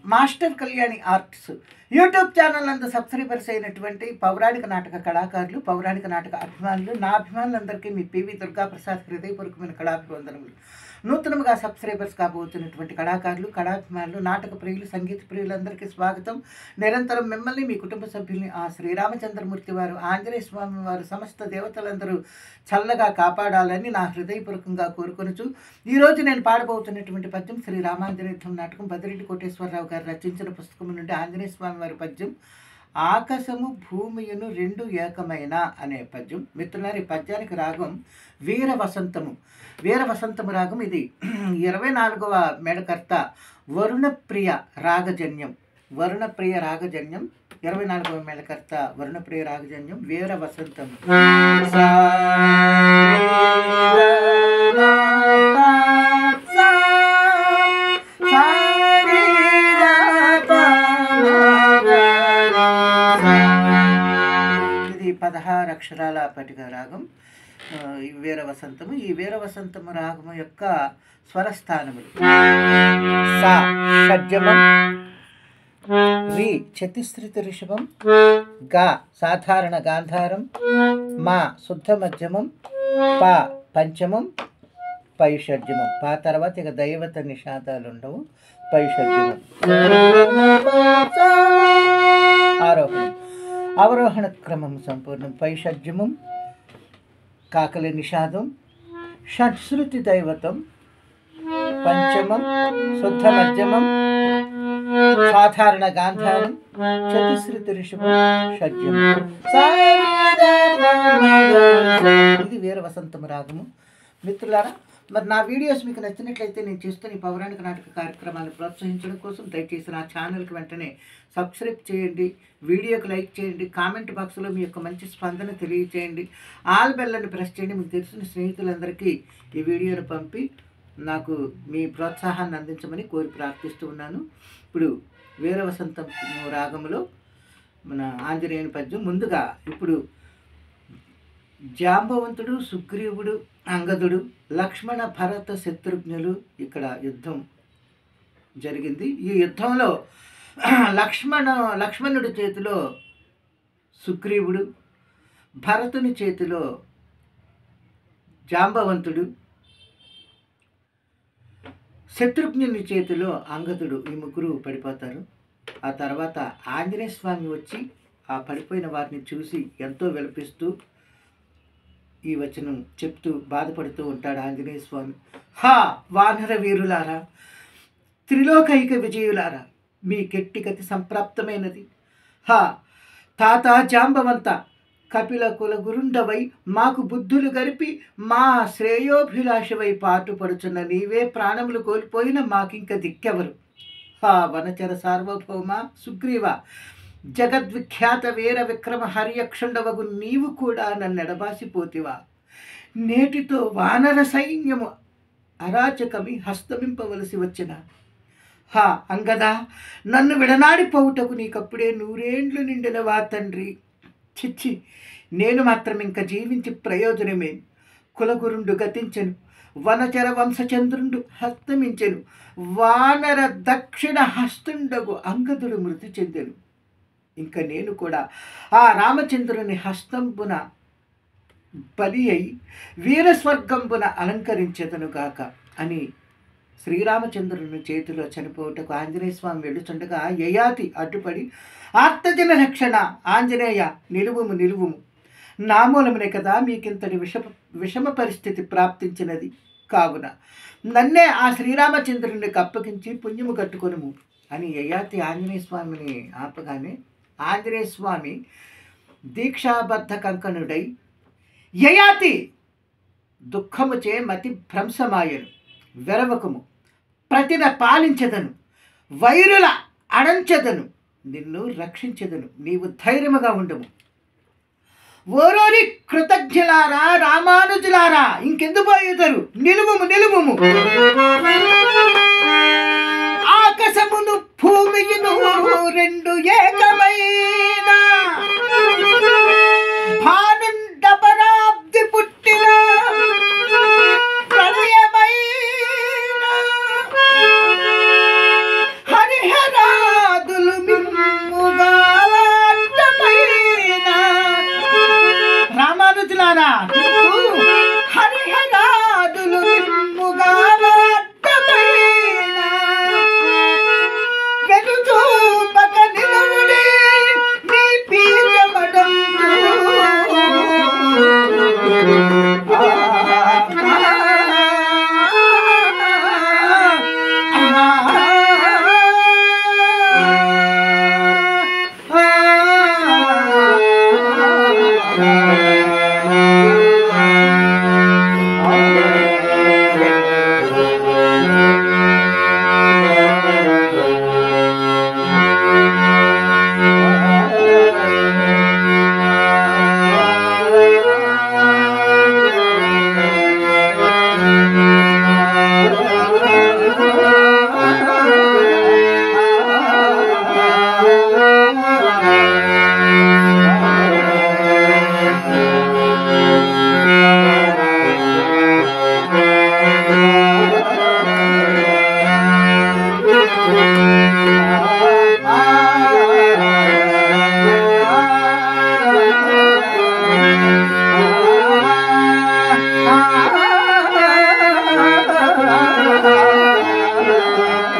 Master Kalyani arts YouTube channel నందు subscribers అయినటువంటి పౌరాణిక నాటక కళాకారులు, పౌరాణిక నాటక అభిమానులు, నా అభిమానులందరికీ మీ పివి దుర్గా ప్రసాద్ హృదయపూర్వకమైన కళాభివందనములు. నూతనంగా సబ్స్క్రైబర్స్ కాబోతున్నటువంటి కళాకారులు, కళాభిమానులు, నాటక ప్రియులు, సంగీత ప్రియులందరికీ స్వాగతం. నిరంతరం మిమ్మల్ని, మీ కుటుంబ సభ్యుల్ని ఆ శ్రీరామచంద్రమూర్తి వారు, ఆంజనేయ స్వామి వారు, సమస్త దేవతలందరూ చల్లగా కాపాడాలని నా హృదయపూర్వకంగా కోరుకొనుచు ఈరోజు నేను పాడబోతున్నటువంటి పద్యం శ్రీ రామాంజనేయుద్ధం నాటకం బదిరెడ్డి కోటేశ్వరరావు గారు రచించిన పుస్తకం నుండి ఆంజనేయ స్వామి వారి పద్యం ఆకాశము భూమియును రెండు ఏకమైన అనే పద్యం. మిత్రులారి పద్యానికి రాగం వీర వసంతము. వీర వసంతము రాగం ఇది 24వ మేళకర్త వరుణప్రియ రాగజన్యం. వరుణప్రియ రాగజన్యం 24వ మేళకర్త వరుణప్రియ రాగజన్యం వీర వసంతము. ఇది 16 అక్షరాల పటిక రాగం. వీర వసంతము. ఈ వీర వసంతము రాగము యొక్క స్వరస్థానములు సా షడ్జమం, రి చతుశ్రుతి ఋషభం, గా సాధారణ గాంధారం, మా శుద్ధ మధ్యమం, పా పంచమం, పై షడ్జమం. పా తర్వాత ఇక దైవత నిషాదాలు ఉండవు. పై షడ్జమం. ఆరోహణం. అవరోహణ క్రమం సంపూర్ణం. పై షడ్జమం, కాకలి నిషాదం, షట్శ్రుతి దైవతం, పంచమం, శుద్ధ మధ్యమం, సాధారణ గాంధారం, చతుశ్రుతి ఋషభం, షడ్జమం. ఇది వీర వసంతము రాగము. మిత్రులారా, మరి నా వీడియోస్ మీకు నచ్చినట్లయితే నేను చేస్తున్న ఈ పౌరాణిక నాటక కార్యక్రమాలను ప్రోత్సహించడం కోసం దయచేసి నా ఛానల్కి వెంటనే సబ్స్క్రైబ్ చేయండి, వీడియోకి లైక్ చేయండి, కామెంట్ బాక్స్లో మీ యొక్క మంచి స్పందన తెలియచేయండి, ఆల్ బెల్లని ప్రెస్ చేయండి. మీకు తెలిసిన స్నేహితులందరికీ ఈ వీడియోను పంపి నాకు మీ ప్రోత్సాహాన్ని అందించమని కోరి ప్రార్థిస్తూ ఉన్నాను. ఇప్పుడు వీర వసంతం రాగంలో మన ఆంజనేయుని పద్యం. ముందుగా ఇప్పుడు జాంబవంతుడు, సుగ్రీవుడు, అంగదుడు, లక్ష్మణ, భరత, శత్రుఘ్నులు ఇక్కడ యుద్ధం జరిగింది. ఈ యుద్ధంలో లక్ష్మణుడి చేతిలో సుగ్రీవుడు, భరతుని చేతిలో జాంబవంతుడు, శత్రుఘ్నుని చేతిలో అంగదుడు, ఈ ముగ్గురు పడిపోతారు. ఆ తర్వాత ఆంజనేయ స్వామి వచ్చి ఆ పడిపోయిన వారిని చూసి ఎంతో విలపిస్తూ ఈ వచనం చెప్తూ బాధపడుతూ ఉంటాడు ఆంజనేయ స్వామి. హా వానర వీరులారా, త్రిలోకైక విజయులారా, మీ కెట్టి గతి సంప్రాప్తమైనది. హా తాత జాంబవంత, కపిల కుల గురుండవై మాకు బుద్ధులు గరిపి మా శ్రేయోభిలాషవై పాటుపడుచున్న నీవే ప్రాణములు కోల్పోయిన మాకింక దిక్కెవరు. హా వనచర సార్వభౌమ సుగ్రీవ, జగద్విఖ్యాత వీర విక్రమ హర్యక్షుండవగు నీవు కూడా నన్నెడబాసిపోతివా. నేటితో వానర సైన్యము అరాచకమి హస్తమింపవలసి వచ్చిన. హా అంగదా, నన్ను విడనాడిపోవుటకు నీకప్పుడే 100 ఏండ్లు నిండినవా తండ్రి. చిచ్చి, నేను మాత్రం ఇంక జీవించి ప్రయోజనమే. కులగురుండు గతించెను, వనచర వంశచంద్రుండు హస్తమించెను, వానర దక్షిణ హస్తుండగు అంగదుడు మృతి చెందెను. ఇంక నేను కూడా ఆ రామచంద్రుని హస్తంబున బలి అయి వీరస్వర్గంబున అలంకరించెదనుగాక అని శ్రీరామచంద్రుని చేతిలో చనిపోవుటకు ఆంజనేయ స్వామి వెళ్ళుచుండగా యయాతి అడ్డుపడి, ఆర్తజన రక్షణ ఆంజనేయ, నిలువుము నిలువుము, నా మూలమునే కదా మీకింతటి విషమ పరిస్థితి ప్రాప్తించినది. కావున నన్నే ఆ శ్రీరామచంద్రునికి అప్పగించి పుణ్యము కట్టుకొనుము అని యయాతి ఆంజనేయ స్వామిని ఆపగానే ఆంజనేయ స్వామి దీక్షాబద్ధ కంకణుడై యయాతి దుఃఖముచే మతి భ్రంశమాయను, వెరవకము, ప్రతిన పాలించదను, వైరుల అడంచెదను, నిన్ను రక్షించెదను, నీవు ధైర్యముగా ఉండము. ఓరోరి కృతజ్ఞులారా, రామానుజులారా, ఇంకెందు పోయేదరు, నిలువుము నిలువుము. ఆకాశము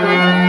నమః.